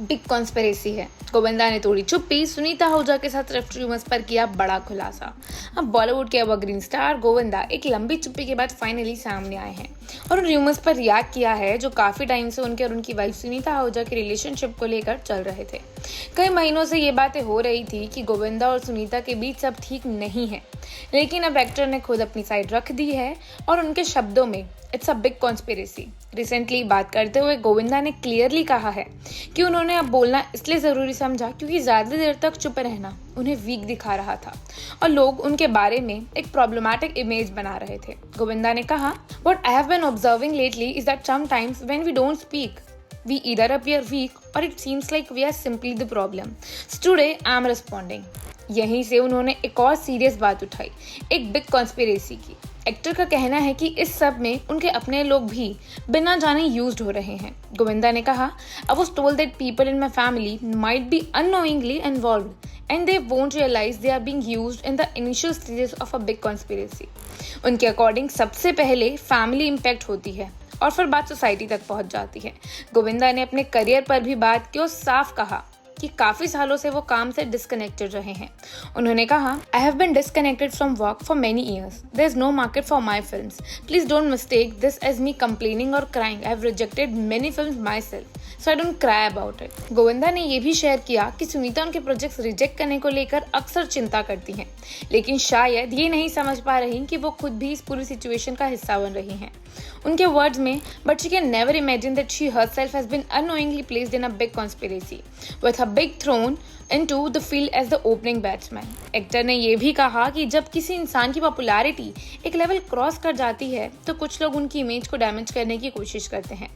Big conspiracy है। गोविंदा ने तोड़ी चुप्पी, सुनीता आहूजा के साथ रफ रूमर्स पर किया बड़ा खुलासा। अब बॉलीवुड के एवरग्रीन स्टार गोविंदा एक लंबी चुप्पी के बाद फाइनली सामने आए हैं और उन रूमर्स पर रिएक्ट किया है जो काफी टाइम से उनके और उनकी वाइफ सुनीता आहूजा के रिलेशनशिप को लेकर चल रहे थे। कई महीनों से ये बातें हो रही थी कि गोविंदा और सुनीता के बीच सब ठीक नहीं है, लेकिन अब एक्टर ने खुद अपनी साइड रख दी है और उनके शब्दों में it's a big conspiracy. Recently बात करते हुए गोविंदा ने क्लियरली कहा है कि उन्होंने अब बोलना इसलिए जरूरी समझा क्योंकि ज्यादा देर तक चुप रहना उन्हें वीक दिखा रहा था और लोग उनके बारे में एक प्रॉब्लमैटिक इमेज बना रहे थे। गोविंदा ने कहा, "What I have been observing lately is that sometimes when we don't speak, we either appear weak or it seems like we are simply the problem. So today I am responding." यहीं से उन्होंने एक और serious बात उठाई, एक big conspiracy की। Actor का कहना है कि इस सब में उनके अपने लोग भी बिना जाने यूज्ड हो रहे हैं। गोविंदा ने कहा, "I was told that people in my family might be unknowingly involved and they won't realize they are being used in the initial stages of a big conspiracy." उनके अकॉर्डिंग सबसे पहले फैमिली इम्पैक्ट होती है और फिर बात society तक पहुंच जाती है। गोविंदा ने अपने करियर पर भी बात की और साफ कहा कि काफी सालों से वो काम से डिस्कनेक्टेड रहे हैं। उन्होंने कहा, "I have been disconnected from work for many years. There is no market for my films. Please don't mistake this as me complaining or crying. I have rejected many films myself, so I don't cry about it." Govinda ने ये भी share किया कि सुनीता उनके projects reject करने को लेकर अक्सर चिंता करती हैं, लेकिन शायद ये नहीं समझ पा रही कि वो खुद भी इस पूरी सिचुएशन का हिस्सा बन रही हैं। उनके वर्ड्स में, "But she can never imagine that she herself has been unknowingly placed in a big conspiracy with her big thrown into the field as the opening batsman." Actor ने यह भी कहा कि जब किसी इंसान की पॉपुलैरिटी एक लेवल क्रॉस कर जाती है तो कुछ लोग उनकी इमेज को डैमेज करने की कोशिश करते हैं।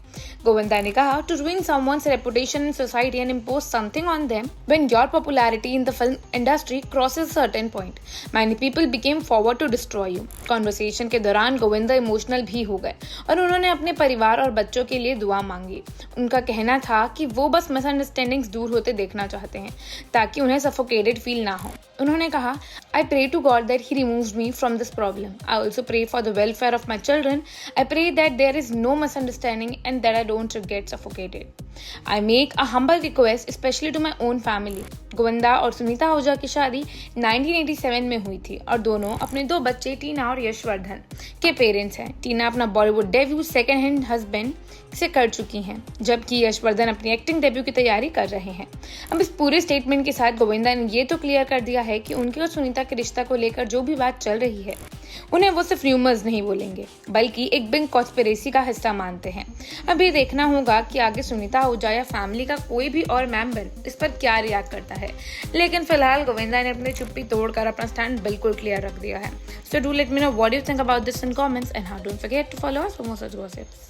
गोविंदा ने कहा, "To ruin someone's reputation in society and impose something on them when your popularity in the film industry crosses a certain point, many people became forward to destroy you." Conversation के दौरान Govinda emotional भी हो गए और उन्होंने अपने परिवार और बच्चों के लिए दुआ मांगी। उनका कहना था कि वो बस मिसअंडरस्टैंडिंग्स दूर होते देखना चाहते हैं ताकि उन्हें सफोकेटेड फील ना हो। उन्होंने कहा, "I pray to God that He removes me from this problem. I also pray for the welfare of my children. I pray that there is no misunderstanding and that I don't get suffocated. I make a humble request especially to my own family." Govinda और सुनीता आहूजा की शादी 1987 में हुई थी और दोनों अपने 2 बच्चे टीना और यशवर्धन के पेरेंट्स हैं। टीना अपना Bollywood debut second hand husband से कर चुकी हैं, जबकि यशवर्धन अपनी एक्टिंग डेब्यू की तैयारी कर रहे हैं। अब इस पूरे स्टेटमेंट के साथ गोविंदा ने ये तो क्लियर कर दिया है कि उनके और सुनीता के रिश्ता को लेकर जो भी बात चल रही है उन्हें वो सिर्फ र्यूमर्स नहीं बोलेंगे बल्कि एक बिग कॉन्स्पिरेसी का हिस्सा मानते हैं। अब ये देखना होगा कि आगे सुनीता आहूजा या फैमिली का कोई भी और मेंबर इस पर क्या रिएक्ट करता है, लेकिन फिलहाल गोविंदा ने अपनी चुप्पी तोड़कर अपना स्टैंड बिल्कुल क्लियर रख दिया है। So do let me know what you think about this in comments and don't forget to follow us for more such gossips.